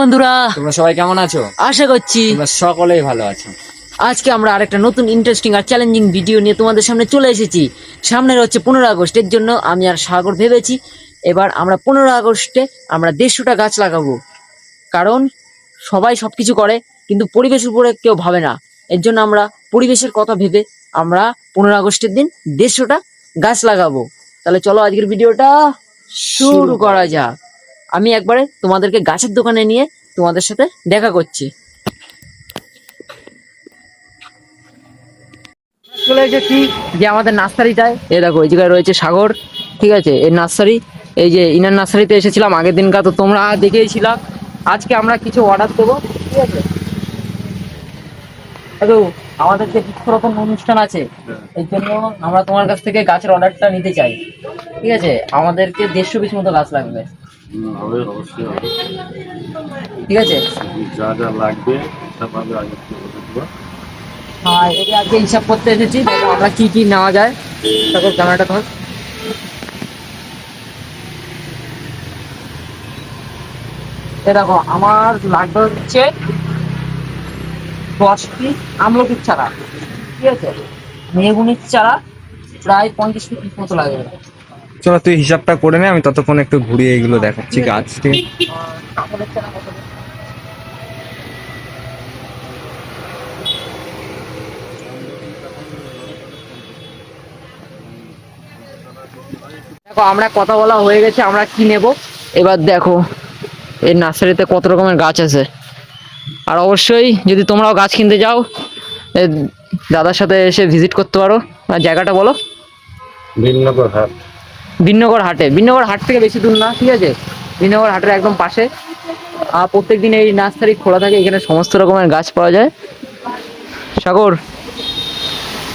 বন্ধুরা, তোমরা সবাই কেমন আছো? আশা করছি তোমরা সকলেই ভালো আছো। আজকে আমরা আরেকটা নতুন ইন্টারেস্টিং আর চ্যালেঞ্জিং ভিডিও নিয়ে তোমাদের সামনে চলে এসেছি। সামনের হচ্ছে 15 আগস্ট, এর জন্য আমি আর সাগর ভেবেছি এবার আমরা 15 আগস্টে আমরা 150টা গাছ লাগাবো। কারণ সবাই সবকিছু করে কিন্তু পরিবেশের উপরে কেউ ভাবে না। এর জন্য আমরা পরিবেশের কথা ভেবে আমরা 15 আগস্টের দিন 150টা গাছ লাগাবো। তাহলে চলো আজকের ভিডিওটা শুরু করা যাক। আমি একবারে তোমাদেরকে গাছের দোকানে নিয়ে তোমাদের সাথে দেখা করছি। চলে এসেছি যে আমাদের নার্সারিটায়। এই দেখো এই জায়গায় রয়েছে সাগর, ঠিক আছে, এই নার্সারি। এই যে ইনার নার্সারিতে এসেছিলাম আগের দিনকার, তো তোমরা দেখেইছিলাম। আজকে আমরা কিছু অর্ডার দেবো, ঠিক আছে। হ্যালো, আমাদের যে বৃক্ষরোপণ অনুষ্ঠান আছে, এর জন্য আমরা তোমার কাছ থেকে গাছের অর্ডারটা নিতে চাই, ঠিক আছে। আমাদেরকে 150 পিস মতো গাছ লাগবে, হবে, অবশ্যই হবে। ঠিক আছে। যা যা লাগবে সব আমি আগে থেকে বলে দেবো। হ্যাঁ, এটা আজকে হিসাব করতে এসেছি, দেখো আমরা কি কি নেওয়া যায়। তারপর ক্যামেরাটা ধর। এ দেখো আমার লাগবে হচ্ছে 10 পিস আমলকির চারা, ঠিক আছে। মেহগুনির চারা প্রায় 50 পিস মতো লাগবে। চলো তুই হিসাবটা করে নে, আমি ততক্ষণ একটু ঘুরিয়ে এগুলো দেখাচ্ছি গাছ। ঠিক আছে? কাপড়ের চারা কত করে? দেখো আমরা কথা বলা হয়ে গেছে, আমরা কি নেব এবার। দেখো এই নার্সারিতে কত রকমের গাছ আছে। আর অবশ্যই যদি তোমরাও গাছ কিনতে যাও, এ দাদার সাথে এসে ভিজিট করতে পারো। আর জায়গাটা বলো। ভিন্নগর হাট। বিন্নগর হাটে, বিন্নগর হাট থেকে বেশি দূর না, ঠিক আছে। বিন্নগর হাটের একদম পাশে। আর প্রত্যেকদিন এই নার্সারি খোলা থাকে, এখানে সমস্ত রকমের গাছ পাওয়া যায়। সাগর,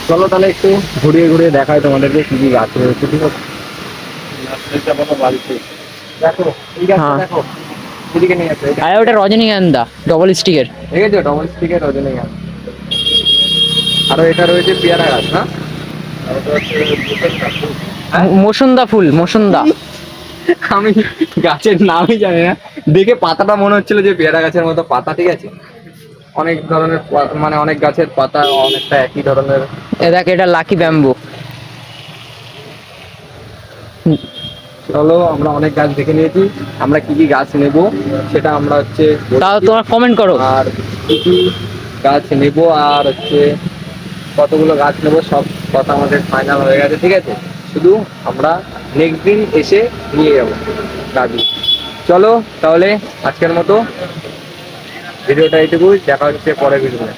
চলো তাহলে একটু ঘুরিয়ে ঘুরিয়ে দেখাই তোমাদেরকে কি কি গাছ রয়েছে, ঠিক আছে। নার্সারিটা বলো বাড়িতে। দেখো এই গাছটা হ্যাঁ। দেখো, এদিকে নিয়ে আসো। আর ওটা রজনীগন্ধা ডবল স্টিকের। ঠিক আছে, ডবল স্টিকের রজনীগন্ধা। আরো এটা রয়েছে পেয়ারা গাছ, না? আর ওটা হচ্ছে বুকের গাছ। মসুন্দা ফুল, মসুন্দা। আমি গাছের নামই জানি না, দেখে পাতাটা মনে হচ্ছিল যে পেয়ারা গাছের মতো পাতা, ঠিক আছে। অনেক ধরনের মানে অনেক গাছের পাতা অনেকটা একই ধরনের। এ দেখ, এটা লাকি ব্যাম্বু। চলো আমরা অনেক গাছ দেখে নিয়েছি, আমরা কি কি গাছ নেব সেটা আমরা হচ্ছে তাও বলছি। তোমরা কমেন্ট করো। আর কি কি গাছ নেব আর হচ্ছে কতগুলো গাছ নেব সব কথা আমাদের ফাইনাল হয়ে গেছে, ঠিক আছে। শুধু আমরা নেক্সট দিন এসে নিয়ে যাবো গাছগুলো। চলো তাহলে আজকের মতো ভিডিওটা এইটুকুই, দেখা হচ্ছে পরের ভিডিওতে।